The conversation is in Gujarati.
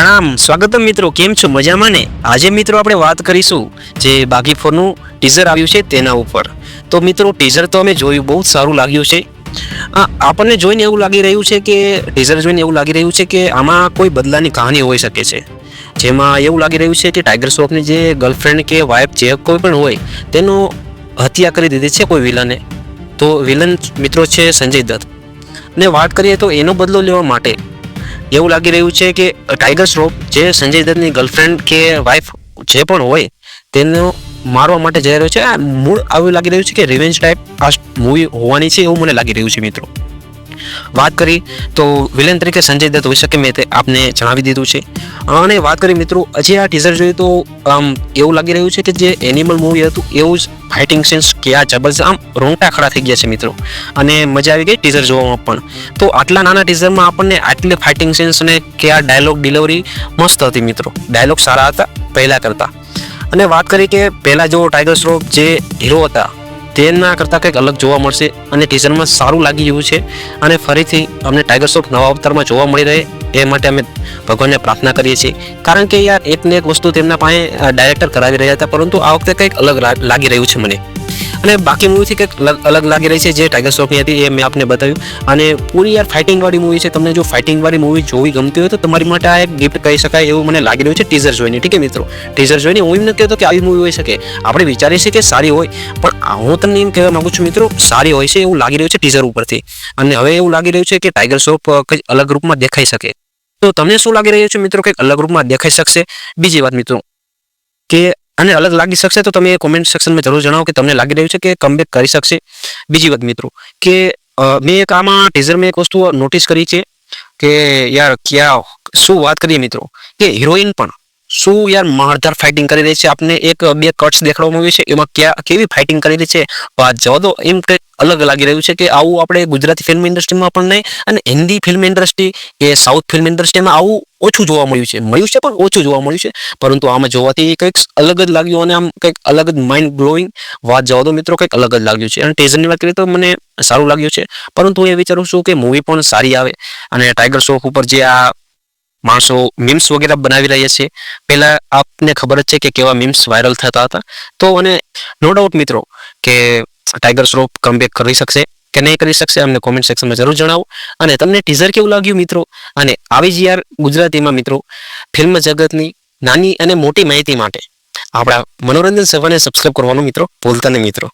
પ્રણામ સ્વાગતમ મિત્રો, કેમ છો? મજામાં ને? આજે મિત્રો આપણે વાત કરીશું જે બાગી 4 નું ટીઝર આવ્યું છે તેના ઉપર. તો મિત્રો ટીઝર તો અમે જોયું, બહુ સારું લાગ્યું છે. આપણને જોઈને એવું લાગી રહ્યું છે કે ટીઝર જોઈને એવું લાગી રહ્યું છે કે આમાં કોઈ બદલાની કહાની હોઈ શકે છે, જેમાં એવું લાગી રહ્યું છે કે ટાઈગર શ્રોફની જે ગર્લફ્રેન્ડ કે વાઇફ જે કોઈ પણ હોય તેનો હત્યા કરી દીધી છે કોઈ વિલને. તો વિલન મિત્રો છે સંજય દત્ત, ને વાત કરીએ તો એનો બદલો લેવા માટે એવું લાગી રહ્યું છે કે ટાઈગર શ્રોફ જે સંજય દત્તની ગર્લફ્રેન્ડ કે વાઇફ જે પણ હોય તેને મારવા માટે જઈ રહ્યો છે. આ મૂળ આવું લાગી રહ્યું છે કે રિવેન્જ ટાઈપ આ મૂવી હોવાની છે એવું મને લાગી રહ્યું છે મિત્રો. વાત કરી તો વિલન તરીકે સંજય દત્ત હોઈ શકે, મેં તે આપને જણાવી દીધું છે. અને વાત કરી મિત્રો, હજી આ ટીઝર જોયું તો એવું લાગી રહ્યું છે કે જે એનિમલ મૂવી હતું એવું જ ફાઇટિંગ સીન્સ કે આ જબરજસ્ત, આમ રોંગટા ખડા થઈ ગયા છે મિત્રો. અને મજા આવી ગઈ ટીઝર જોવામાં પણ. તો આટલા નાના ટીઝરમાં આપણને આટલી ફાઇટિંગ સીન્સ અને કે આ ડાયલોગ ડિલિવરી મસ્ત હતી મિત્રો. ડાયલોગ સારા હતા પહેલા કરતા. અને વાત કરી કે પહેલા જો ટાઈગર શ્રોફ જે હીરો હતા તેના કરતાં કંઈક અલગ જોવા મળશે અને ટીઝરમાં સારું લાગી રહ્યું છે. અને ફરીથી અમને ટાઈગર શ્રોફ નવા અવતારમાં જોવા મળી રહે એ માટે અમે ભગવાનને પ્રાર્થના કરીએ છીએ. કારણ કે યાર એકને એક વસ્તુ તેમના પાસે ડાયરેક્ટર કરાવી રહ્યા હતા, પરંતુ આ વખતે કંઈક અલગ લાગી રહ્યું છે મને. અને બાકી મૂવીથી કંઈક અલગ લાગી રહી છે જે ટાઈગર શ્રોફની હતી એ મેં આપને બતાવ્યું. અને પૂરી યાર ફાઇટિંગવાળી મૂવી છે. તમને જો ફાઇટિંગવાળી મૂવી જોવી ગમતી હોય તો તમારી માટે આ એક ગિફ્ટ કહી શકાય એવું મને લાગી રહ્યું છે ટીઝર જોઈને. ઠીક છે મિત્રો, ટીઝર જોઈને હું એમ નથી કહેતો કે આવી મૂવી હોઈ શકે, આપણે વિચારીએ છીએ કે સારી હોય, પણ હું તમને એમ કહેવા માંગુ છું મિત્રો, સારી હોય છે એવું લાગી રહ્યું છે ટીઝર ઉપરથી. અને હવે એવું લાગી રહ્યું છે કે ટાઈગર શ્રોફ કંઈક અલગ રૂપમાં દેખાઈ શકે. તો તમને શું લાગી રહ્યું છે મિત્રો? કંઈક અલગ રૂપમાં દેખાઈ શકશે? બીજી વાત મિત્રો કે અને અલગ લાગી શકશે તો તમે કોમેન્ટ સેક્શનમાં જરૂર જણાવો કે તમને લાગી રહ્યું છે કે કમબેક કરી શકશે. બીજી વાત મિત્રો કે મેં એક આમાં ટીઝરમાં એક વસ્તુ નોટિસ કરી છે કે યાર શું વાત કરીએ મિત્રો કે હિરોઈન પણ શું યાર મારધાર ફાઇટિંગ કરી રહી છે. આપને એક બે કટ્સ દેખાડવામાં આવ્યું છે, એમાં કેવી ફાઇટિંગ કરી રહી છે વાત જવા દો. એમ કંઈક અલગ લાગી રહ્યું છે કે આવું આપણે ગુજરાતી ફિલ્મ ઇન્ડસ્ટ્રીમાં પણ નહીં, અને હિન્દી ફિલ્મ ઇન્ડસ્ટ્રી કે સાઉથ ફિલ્મ ઇન્ડસ્ટ્રીમાં આવું ઓછું જોવા મળ્યું છે પણ ઓછું જોવા મળ્યું છે. પરંતુ આમાં જોવાથી કંઈક અલગ જ લાગ્યું અને આમ કંઈક અલગ જ માઇન્ડ બ્લોઈંગ વાત જવા દો મિત્રો, કંઈક અલગ જ લાગ્યું છે. અને ટીઝરની વાત કરીએ તો મને સારું લાગ્યું છે, પરંતુ હું એ વિચારું છું કે મૂવી પણ સારી આવે. અને ટાઈગર શ્રોફ ઉપર જે આ માણસો મીમ્સ વગેરે બનાવી રહ્યા છે, પહેલા આપને ખબર જ છે કે કેવા મીમ્સ વાયરલ થતા હતા. તો અને નો ડાઉટ મિત્રો કે ટાઈગર શ્રોફ કમબેક કરી શકશે કે નહીં કરી શકશે અમને કોમેન્ટ સેક્શનમાં જરૂર જણાવો. અને તમને ટીઝર કેવું લાગ્યું મિત્રો? અને આવી જ યાર ગુજરાતીમાં મિત્રો ફિલ્મ જગતની નાની અને મોટી માહિતી માટે આપણા મનોરંજન સેવાને સબસ્ક્રાઇબ કરવાનું મિત્રો ભૂલતા નહીં મિત્રો.